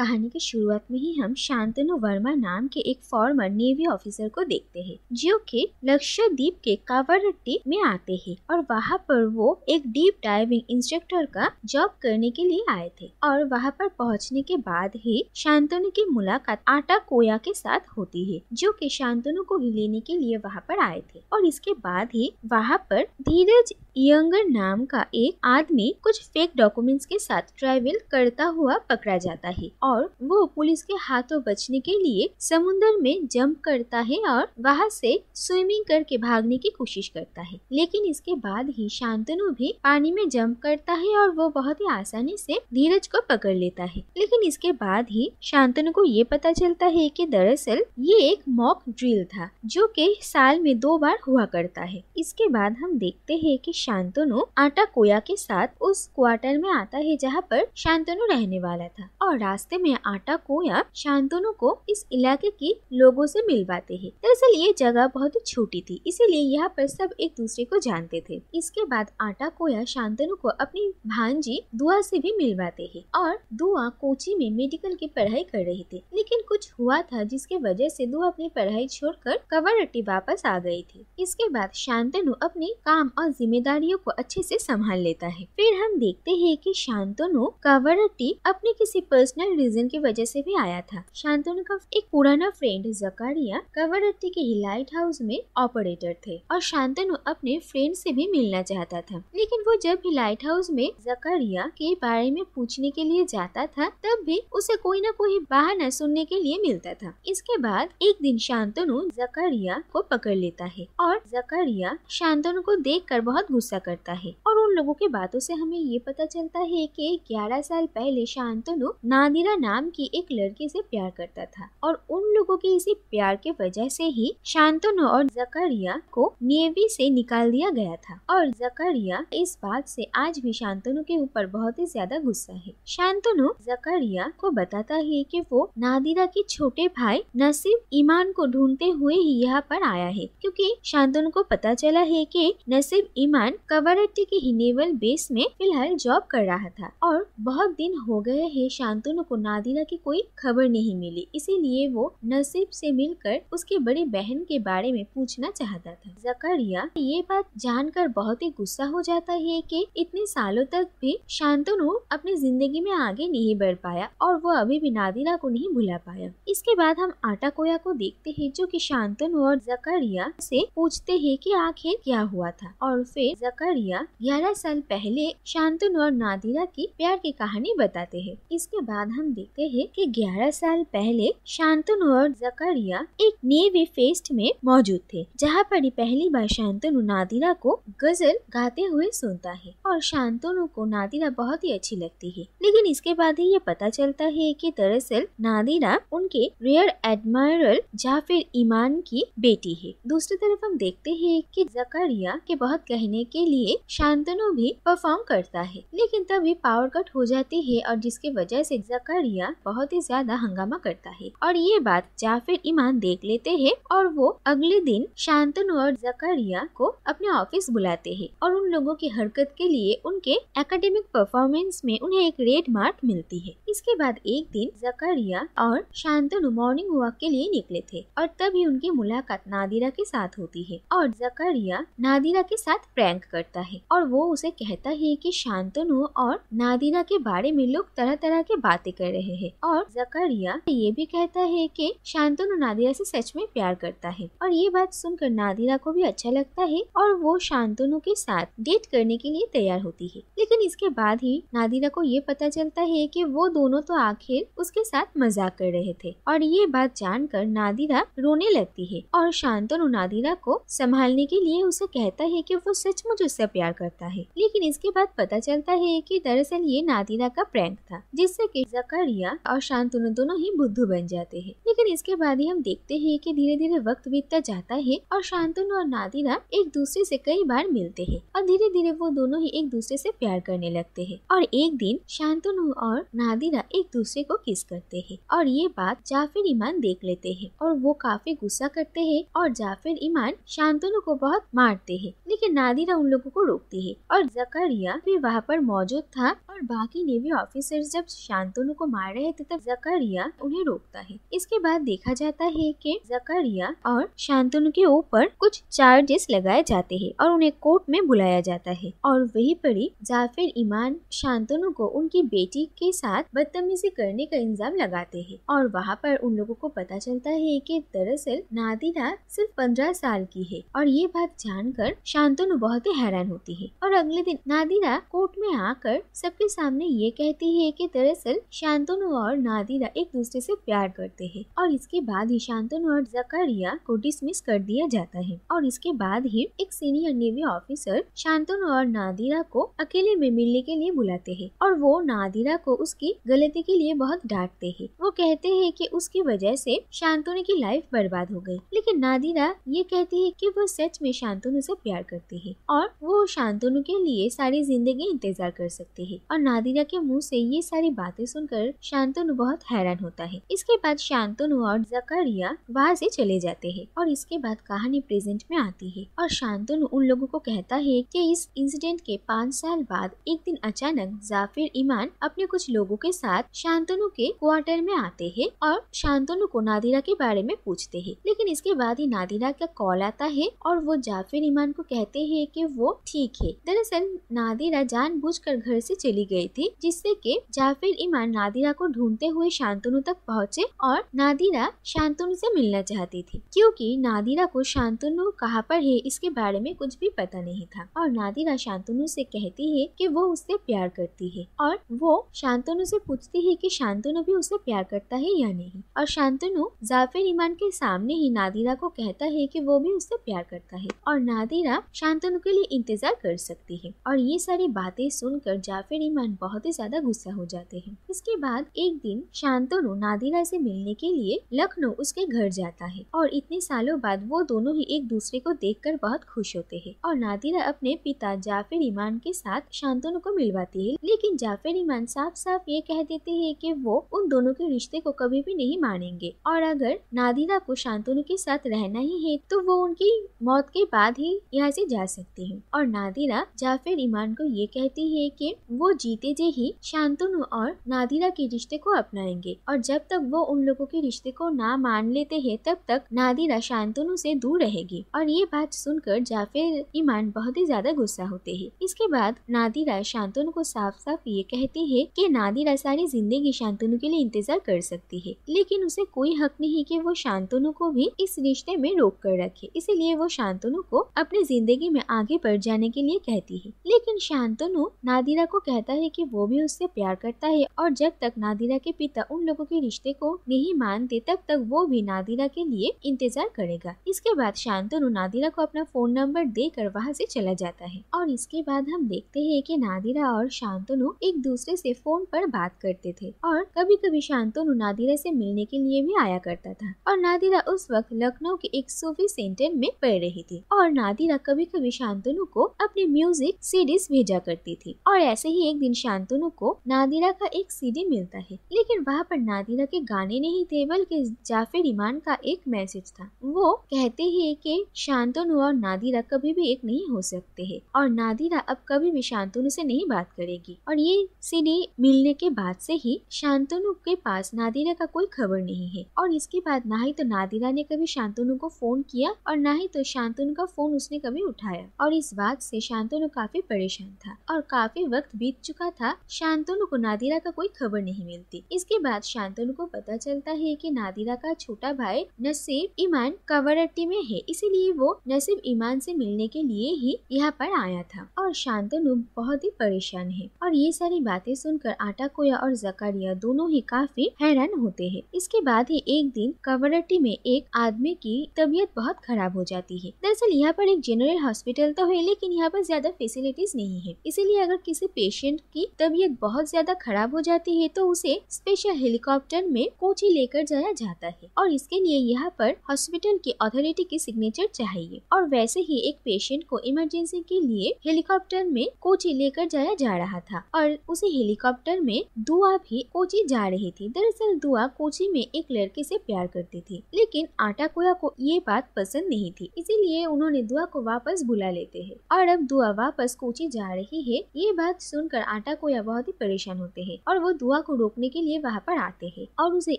कहानी की शुरुआत में ही हम शांतनु वर्मा नाम के एक फॉर्मर नेवी ऑफिसर को देखते हैं जो कि लक्षद्वीप के कावरत्ती में आते हैं और वहाँ पर वो एक डीप डाइविंग इंस्ट्रक्टर का जॉब करने के लिए आए थे। और वहाँ पर पहुँचने के बाद ही शांतनु की मुलाकात आटा कोया के साथ होती है जो कि शांतनु को लेने के लिए वहाँ पर आए थे। और इसके बाद ही वहाँ पर धीरज यंगर नाम का एक आदमी कुछ फेक डॉक्यूमेंट्स के साथ ट्रैवल करता हुआ पकड़ा जाता है और वो पुलिस के हाथों बचने के लिए समुद्र में जंप करता है और वहाँ से स्विमिंग करके भागने की कोशिश करता है। लेकिन इसके बाद ही शांतनु भी पानी में जंप करता है और वो बहुत ही आसानी से धीरज को पकड़ लेता है। लेकिन इसके बाद ही शांतनु को ये पता चलता है कि दरअसल ये एक मॉक ड्रिल था जो कि साल में 2 बार हुआ करता है। इसके बाद हम देखते हैं कि शांतनु आटा कोया के साथ उस क्वार्टर में आता है जहाँ पर शांतनु रहने वाला था और रास्ते में आटा कोया शांतनु को इस इलाके के लोगों से मिलवाते हैं। दरअसल ये जगह बहुत ही छोटी थी इसीलिए यहाँ पर सब एक दूसरे को जानते थे। इसके बाद आटा कोया शांतनु को अपनी भांजी दुआ से भी मिलवाते हैं और दुआ कोची में मेडिकल की पढ़ाई कर रही थी। लेकिन कुछ हुआ था जिसके वजह से दुआ अपनी पढ़ाई छोड़कर कावरत्ती वापस आ गई थी। इसके बाद शांतनु अपने काम और जिम्मेदारियों को अच्छे से संभाल लेता है। फिर हम देखते हैं कि शांतनु कावरत्ती अपने किसी पर्सनल रीजन की वजह से भी आया था। शांतनु का एक पुराना फ्रेंड जकारिया कावरत्ती के लाइट हाउस में ऑपरेटर थे और शांतनु अपने फ्रेंड से भी मिलना चाहता था। लेकिन वो जब भी लाइट हाउस में जकारिया के बारे में पूछने के लिए जाता था तब भी उसे कोई न कोई बहाना सुनने के लिए मिलता था। इसके बाद एक दिन शांतनु जकारिया को पकड़ लेता है और जकारिया शांतनु को देखकर बहुत गुस्सा करता है और उन लोगों की बातों से हमें ये पता चलता है कि 11 साल पहले शांतनु नादिरा नाम की एक लड़की से प्यार करता था और उन लोगों के इसी प्यार के वजह से ही शांतनु और जकारिया को नेवी से निकाल दिया गया था। और जकारिया इस बात से आज भी शांतनु के ऊपर बहुत ही ज्यादा गुस्सा है। शांतनु जकारिया को बताता है कि वो नादिरा के छोटे भाई नसीब ईमान को ढूंढते हुए ही यहाँ पर आया है क्योंकि शांतनु को पता चला है कि नसीब ईमान कावरत्ती के ही नेवल बेस में फिलहाल जॉब कर रहा था और बहुत दिन हो गए हैं शांतनु को नादिरा की कोई खबर नहीं मिली। इसीलिए वो नसीब से मिलकर उसकी बड़ी बहन के बारे में पूछना चाहता था। जकारिया ये बात जानकर बहुत ही गुस्सा हो जाता है कि इतने सालों तक भी शांतनु अपनी जिंदगी में आगे नहीं बढ़ पाया और वो अभी भी नादिरा को नहीं भुला पाया। इसके बाद हम आटा कोया को देखते हैं जो कि शांतनु और जकारिया से पूछते हैं कि आखिर क्या हुआ था और फिर जकारिया 11 साल पहले शांतनु और नादिरा की प्यार की कहानी बताते हैं। इसके बाद हम देखते हैं कि 11 साल पहले शांतनु और जकारिया एक नेवी फेस्ट में मौजूद थे जहाँ पर पहली बार शांतनु नादिरा को गजल गाते हुए सुनता है और शांतनु को नादिरा बहुत ही अच्छी लगती है। लेकिन इसके बाद ही ये पता चलता है कि दरअसल नादिरा उनके रियर एडमायरल जाफिर ईमान की बेटी है। दूसरी तरफ हम देखते हैं कि जकारिया के बहुत कहने के लिए शांतनु भी परफॉर्म करता है लेकिन तभी पावर कट हो जाती है और जिसकी वजह से जकारिया बहुत ही ज्यादा हंगामा करता है और ये बात जाफिर ईमान देख लेते हैं और वो अगले दिन शांतनु और जकारिया को अपने ऑफिस बुलाते हैं और उन लोगों की हरकत के लिए उनके एकेडमिक परफॉर्मेंस में उन्हें एक रेड मार्क मिलती है। इसके बाद एक दिन जकारिया और शांतनु मॉर्निंग वॉक के लिए निकले थे और तभी उनकी मुलाकात नादिरा के साथ होती है और जकारिया नादिरा के साथ प्रैंक करता है और वो उसे कहता है कि शांतनु और नादिरा के बारे में लोग तरह तरह की बातें कर रहे हैं और जकारिया ये भी कहता है कि शांतनु नादिरा से सच में प्यार करता है और ये बात सुनकर नादिरा को भी अच्छा लगता है और वो शांतनु के साथ डेट करने के लिए तैयार होती है। लेकिन इसके बाद ही नादिरा को ये पता चलता है कि वो दोनों तो आखिर उसके साथ मजाक कर रहे थे और ये बात जानकर नादिरा रोने लगती है और शांतनु नादिरा को संभालने के लिए उसे कहता है कि वो सचमुच उससे प्यार करता है। लेकिन इसके बाद पता चलता है कि दरअसल ये नादिरा का प्रैंक था जिससे कि जकारिया और शांतनु दोनों ही बुद्धू बन जाते हैं। लेकिन इसके बाद ही हम देखते हैं कि धीरे धीरे वक्त बीतता जाता है और शांतनु और नादिरा एक दूसरे से कई बार मिलते हैं और धीरे धीरे वो दोनों ही एक दूसरे से प्यार करने लगते हैं और एक दिन शांतनु और नादिरा एक दूसरे को किस करते हैं और ये बात जाफिर ईमान देख लेते हैं और वो काफी गुस्सा करते हैं और जाफिर ईमान शांतनु को बहुत मारते हैं। लेकिन नादिरा नादिरा उन लोगों को रोकती है और जकारिया भी वहाँ पर मौजूद था और बाकी नेवी ऑफिसर्स जब शांतनु को मार रहे थे तब जकारिया उन्हें रोकता है। इसके बाद देखा जाता है कि जकारिया और शांतनु के ऊपर कुछ चार्जेस लगाए जाते हैं और उन्हें कोर्ट में बुलाया जाता है और वहीं पर ही जाफिर ईमान शांतनु को उनकी बेटी के साथ बदतमीजी करने का इल्जाम लगाते हैं और वहाँ पर उन लोगों को पता चलता है कि दरअसल नादिरा सिर्फ 15 साल की है और ये बात जानकर शांतनु बहुत ही हैरान होती है और अगले दिन नादिरा कोर्ट में आकर सबके सामने ये कहती है कि दरअसल शांतनु और नादिरा एक दूसरे से प्यार करते हैं और इसके बाद ही शांतनु और जकारिया को डिसमिस कर दिया जाता है और इसके बाद ही एक सीनियर नेवी ऑफिसर शांतनु और नादिरा को अकेले में मिलने के लिए बुलाते हैं और वो नादिरा को उसकी गलती के लिए बहुत डांटते हैं। वो कहते हैं कि उसकी वजह से शांतनु की लाइफ बर्बाद हो गई, लेकिन नादिरा ये कहती है कि वो सच में शांतनु से प्यार करती है और वो शांतनु के लिए सारी जिंदगी इंतजार कर सकती है और नादिरा के मुंह से ये सारी बातें सुनकर शांतनु बहुत हैरान होता है। इसके बाद शांतनु और जकारिया वहाँ से चले जाते हैं और इसके बाद कहानी प्रेजेंट में आती है और शांतनु उन लोगों को कहता है कि इस इंसिडेंट के 5 साल बाद एक दिन अचानक जाफिर ईमान अपने कुछ लोगों के साथ शांतनु के क्वार्टर में आते हैं और शांतनु को नादिरा के बारे में पूछते हैं, लेकिन इसके बाद ही नादिरा का कॉल आता है और वो जाफिर ईमान को कहते हैं कि वो ठीक है। दरअसल नादिरा जानबूझकर घर से चली गई थी जिससे कि जाफिर ईमान नादिरा को ढूंढते हुए शांतनु तक पहुँचे और नादिरा शांतनु से मिलना चाहती थी क्योंकि नादिरा को शांतनु कहाँ पर है इसके बारे में कुछ भी पता नहीं था और नादिरा शांतनु से कहती है कि वो उससे प्यार करती है और वो शांतनु से पूछती है कि शांतनु भी उससे प्यार करता है या नहीं और शांतनु जाफिर ईमान के सामने ही नादिरा को कहता है कि वो भी उससे प्यार करता है और नादिरा शांतनु के लिए इंतजार कर सकती है और ये सारी बातें सुनकर जाफिर ईमान बहुत ही ज्यादा गुस्सा हो जाते हैं। इसके बाद एक दिन शांतनु नादिरा से मिलने के लिए लखनऊ उसके घर जाता है और इतने सालों बाद वो दोनों ही एक दूसरे को देखकर बहुत खुश होते हैं और नादिरा अपने पिता जाफिर ईमान के साथ शांतनु को मिलवाती है, लेकिन जाफिर ईमान साफ साफ ये कह देते हैं कि वो उन दोनों के रिश्ते को कभी भी नहीं मानेंगे और अगर नादिरा को शांतनु के साथ रहना ही है तो वो उनकी मौत के बाद ही यहाँ से जा सकती है और नादिरा जाफिर ईमान को ये कहती है कि वो जीते जी ही शांतनु और नादिरा के रिश्ते को अपनाएंगे और जब तक वो उन लोगों के रिश्ते को ना मान लेते हैं तब तक नादिरा शांतनु से दूर रहेगी और ये बात सुनकर जाफिर ईमान बहुत ही ज्यादा गुस्सा होते हैं। इसके बाद नादिरा शांतनु को साफ साफ ये कहती है कि नादिरा सारी जिंदगी शांतनु के लिए इंतजार कर सकती है, लेकिन उसे कोई हक नहीं कि वो शांतनु को भी इस रिश्ते में रोक कर रखे, इसीलिए वो शांतनु को अपनी जिंदगी में आगे बढ़ जाने के लिए कहती है। लेकिन शांतनु नादिरा को कहता है कि वो भी उससे प्यार करता है और जब तक नादिरा के पिता उन लोगों के रिश्ते को नहीं मानते तब तक वो भी नादिरा के लिए इंतजार करेगा। इसके बाद शांतनु नादिरा को अपना फोन नंबर देकर वहाँ से चला जाता है और इसके बाद हम देखते हैं कि नादिरा और शांतनु एक दूसरे से फोन पर बात करते थे और कभी कभी शांतनु नादिरा से मिलने के लिए भी आया करता था और नादिरा उस वक्त लखनऊ के एक सूफी सेंटर में पढ़ रही थी और नादिरा कभी कभी शांतनु को अपने म्यूजिक सीडीज भेजा करती थी और ऐसे ही एक दिन शांतनु को नादिरा का एक सीडी मिलता है, लेकिन वहाँ पर नादिरा के गाने नहीं थे बल्कि जाफिर ईमान का एक मैसेज था। वो कहते हैं कि शांतनु और नादिरा कभी भी एक नहीं हो सकते हैं और नादिरा अब कभी भी शांतनु से नहीं बात करेगी और ये सीडी मिलने के बाद से ही शांतनु के पास नादिरा का कोई खबर नहीं है और इसके बाद ना ही तो नादिरा ने कभी शांतनु को फोन किया और ना ही तो शांतनु का फोन उसने कभी उठाया और इस बात से शांतनु काफी परेशान था और काफी वक्त बीत चुका था, शांतनु को नादिरा का कोई खबर नहीं मिलती। इसके बाद शांतनु को पता चलता है कि नादिरा का छोटा भाई नसीब ईमान कवरट्टी में है, इसीलिए वो नसीब ईमान से मिलने के लिए ही यहाँ पर आया था और शांतनु बहुत ही परेशान है और ये सारी बातें सुनकर आटाकोया और जकारिया दोनों ही काफी हैरान होते हैं। इसके बाद ही एक दिन कवरट्टी में एक आदमी की तबीयत बहुत खराब हो जाती है। दरअसल यहाँ पर एक जनरल हॉस्पिटल तो है लेकिन यहाँ पर ज्यादा फैसिलिटीज नहीं है, इसीलिए अगर किसी पेशेंट की तबीयत बहुत ज्यादा खराब हो जाती है तो उसे स्पेशल हेलीकॉप्टर में कोची लेकर जाया जाता है और इसके लिए यहाँ पर हॉस्पिटल की अथॉरिटी की सिग्नेचर चाहिए और वैसे ही एक पेशेंट को इमरजेंसी के लिए हेलीकॉप्टर में कोची लेकर जाया जा रहा था और उसी हेलीकॉप्टर में दुआ भी कोची जा रही थी। दरअसल दुआ कोची में एक लड़के से प्यार करती थी, लेकिन आटाकोया को ये बात पसंद नहीं थी, इसीलिए उन्होंने दुआ को वापस बुला लेते हैं और अब दुआ वापस कोची जा रही है। ये बात सुनकर आटाकोया बहुत ही परेशान होते हैं और वो दुआ को रोकने के लिए वहाँ पर आते हैं और उसे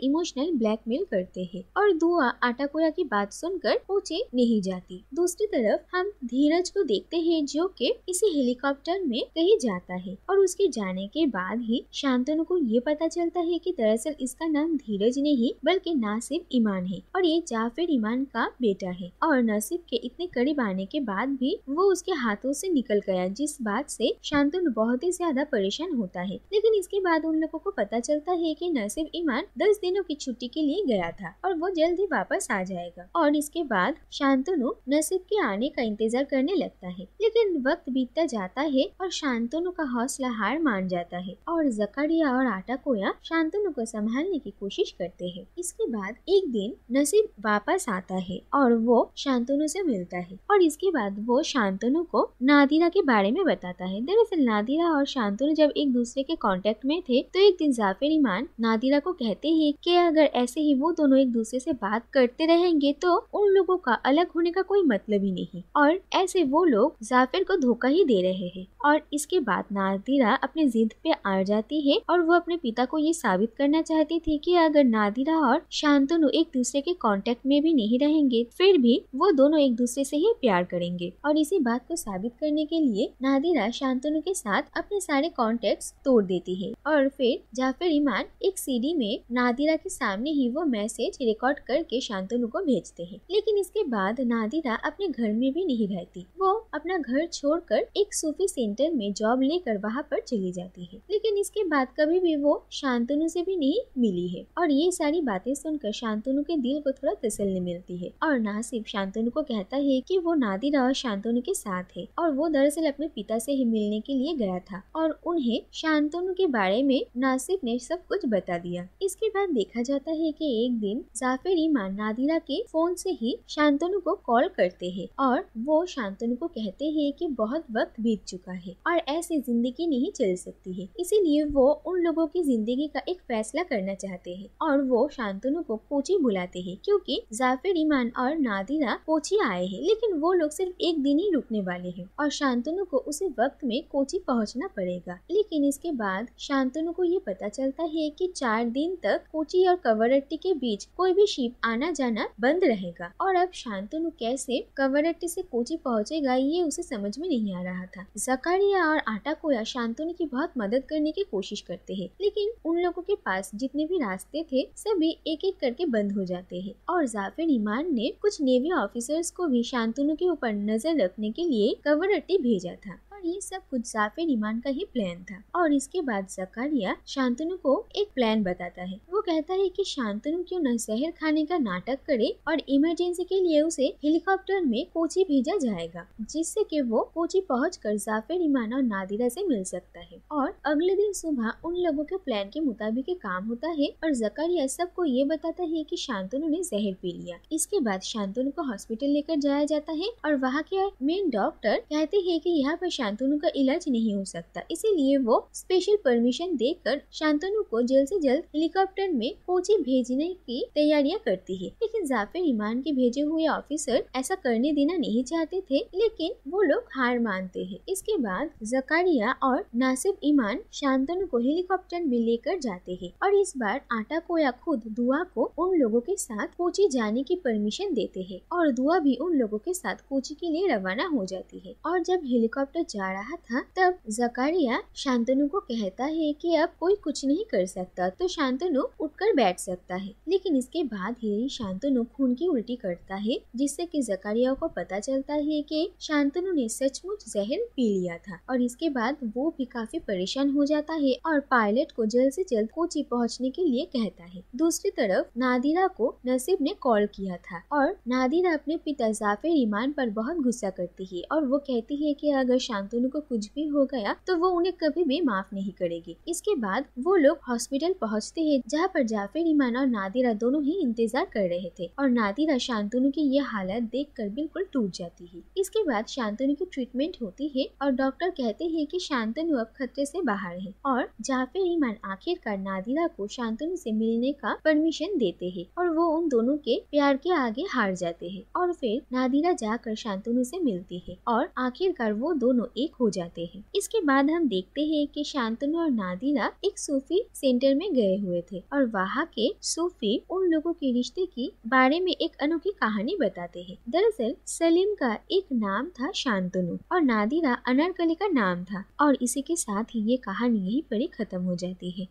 इमोशनल ब्लैकमेल करते हैं और दुआ आटाकोया की बात सुनकर कोची नहीं जाती। दूसरी तरफ हम धीरज को देखते हैं जो कि इसी हेलीकॉप्टर में कहीं जाता है और उसके जाने के बाद ही शांतनु को ये पता चलता है कि दरअसल इसका नाम धीरज नहीं बल्कि नासिब ईमान है और ये जाफिर ईमान का बेटा है और नसीब के इतने करीब आने के बाद भी वो उसके हाथों से निकल गया, जिस बात से शांतनु बहुत ही ज्यादा परेशान होता है। लेकिन इसके बाद उन लोगों को पता चलता है कि नसीब ईमान 10 दिनों की छुट्टी के लिए गया था और वो जल्द ही वापस आ जाएगा और इसके बाद शांतनु नसीब के आने का इंतजार करने लगता है। लेकिन वक्त बीतता जाता है और शांतनु का हौसला हार मान जाता है और जकारिया और आटाकोया शांतनु को संभालने की कोशिश करते हैं। इसके बाद एक दिन नसीब वापस आता है और वो शांतनु से मिलता है और इसके बाद वो शांतनु को नादिरा के बारे में बताता है। दरअसल नादिरा और शांतनु जब एक दूसरे के कांटेक्ट में थे तो एक दिन जाफिर ईमान नादिरा को कहते हैं कि अगर ऐसे ही वो दोनों एक दूसरे से बात करते रहेंगे तो उन लोगों का अलग होने का कोई मतलब ही नहीं और ऐसे वो लोग जाफिर को धोखा ही दे रहे हैं। और इसके बाद नादिरा अपने जिद पे आ जाती है और वो अपने पिता को ये साबित करना चाहती थी कि अगर नादिरा और शांतनु एक दूसरे के कांटेक्ट में भी नहीं रहेंगे फिर भी वो दोनों एक दूसरे से ही प्यार करेंगे। और इसी बात को साबित करने के लिए नादिरा शांतनु के साथ अपने सारे कॉन्टेक्ट्स तोड़ देती है और फिर जाफिर ईमान एक सीडी में नादिरा के सामने ही वो मैसेज रिकॉर्ड करके शांतनु को भेजते हैं। लेकिन इसके बाद नादिरा अपने घर में भी नहीं रहती, वो अपना घर छोड़कर एक सूफी सेंटर में जॉब लेकर वहाँ पर चली जाती है। लेकिन इसके बाद कभी भी वो शांतनु से भी नहीं मिली है और ये सारी बातें सुनकर शांतनु के दिल को थोड़ा तसल्ली मिलती है और नासिब शांतनु को कहता है कि वो नादिरा और शांतनु के साथ है और वो दरअसल अपने पिता से ही मिलने के लिए गया था और उन्हें शांतनु के बारे में नासिब ने सब कुछ बता दिया। इसके बाद देखा जाता है कि एक दिन जाफिर ईमान नादिरा के फोन से ही शांतनु को कॉल करते हैं और वो शांतनु को कहते हैं कि बहुत वक्त बीत चुका है और ऐसी जिंदगी नहीं चल सकती है, इसीलिए वो उन लोगों की जिंदगी का एक फैसला करना चाहते हैं और वो शांतनु को कोची बुलाते हैं क्योंकि जाफिर ईमान और नादिरा कोची आए हैं। लेकिन वो लोग सिर्फ एक दिन ही रुकने वाले हैं और शांतनु को उसी वक्त में कोची पहुंचना पड़ेगा। लेकिन इसके बाद शांतनु को ये पता चलता है कि 4 दिन तक कोची और कवरट्टी के बीच कोई भी शिप आना जाना बंद रहेगा और अब शांतनु कैसे कवरट्टी से कोची पहुंचेगा ये उसे समझ में नहीं आ रहा था। जकारिया और आटाकोया शांतनु की बहुत मदद करने की कोशिश करते हैं लेकिन उन लोगों के पास जितने भी रास्ते थे सभी एक एक करके बंद हो जाते हैं और जाफिर ईमान ने कुछ नेवी ऑफिसर्स को भी शांतनु के ऊपर नजर रखने के लिए कवरट्टी भेजा था और ये सब कुछ जाफिर ईमान का ही प्लान था। और इसके बाद जकारिया शांतनु को एक प्लान बताता है। वो कहता है कि शांतनु क्यों न जहर खाने का नाटक करे और इमरजेंसी के लिए उसे हेलीकॉप्टर में कोची भेजा जाएगा जिससे कि वो कोची पहुंचकर जाफिर ईमान और नादिरा से मिल सकता है। और अगले दिन सुबह उन लोगों के प्लान के मुताबिक काम होता है और जकारिया सबको ये बताता है कि शांतनु ने जहर पी लिया। इसके बाद शांतनु को हॉस्पिटल लेकर जाया जाता है और वहाँ के मेन डॉक्टर कहते हैं कि यहाँ पर शांतनु का इलाज नहीं हो सकता, इसीलिए वो स्पेशल परमिशन देकर शांतनु को जल्द से जल्द हेलीकॉप्टर में कोची भेजने की तैयारियां करती है। लेकिन जाफिर ईमान के भेजे हुए ऑफिसर ऐसा करने देना नहीं चाहते थे लेकिन वो लोग हार मानते हैं। इसके बाद जकारिया और नासिब ईमान शांतनु को हेलीकॉप्टर में लेकर जाते हैं और इस बार आटाकोया खुद दुआ को उन लोगों के साथ कोची जाने की परमिशन देते हैं और दुआ भी उन लोगों के साथ कोची के लिए रवाना हो जाती है। और जब हेलीकॉप्टर जा रहा था तब जकारिया शांतनु को कहता है कि अब कोई कुछ नहीं कर सकता तो शांतनु उठकर बैठ सकता है। लेकिन इसके बाद ही शांतनु खून की उल्टी करता है जिससे कि जकारिया को पता चलता है कि शांतनु ने सचमुच जहर पी लिया था और इसके बाद वो भी काफी परेशान हो जाता है और पायलट को जल्द से जल्द कोची पहुंचने के लिए कहता है। दूसरी तरफ नादिरा को नसीब ने कॉल किया था और नादिरा अपने पिता जाफिर ईमान पर बहुत गुस्सा करती है और वो कहती है कि अगर शांतनु शांतनु को कुछ भी हो गया तो वो उन्हें कभी भी माफ नहीं करेगी। इसके बाद वो लोग हॉस्पिटल पहुंचते हैं, जहां पर जाफर ईमान और नादिरा दोनों ही इंतजार कर रहे थे और नादिरा शांतनु की ये हालत देखकर बिल्कुल टूट जाती है। इसके बाद शांतनु की ट्रीटमेंट होती है और डॉक्टर कहते हैं कि शांतनु अब खतरे से बाहर है और जाफर ईमान आखिरकार नादिरा को शांतनु से मिलने का परमिशन देते हैं और वो उन दोनों के प्यार के आगे हार जाते हैं और फिर नादिरा जाकर शांतनु से मिलती है और आखिरकार वो दोनों एक हो जाते हैं। इसके बाद हम देखते हैं कि शांतनु और नादिरा एक सूफी सेंटर में गए हुए थे और वहाँ के सूफी उन लोगों के रिश्ते की बारे में एक अनोखी कहानी बताते हैं। दरअसल सलीम का एक नाम था शांतनु और नादिरा अनारकली का नाम था और इसी के साथ ही ये कहानी यहीं पर ही खत्म हो जाती है।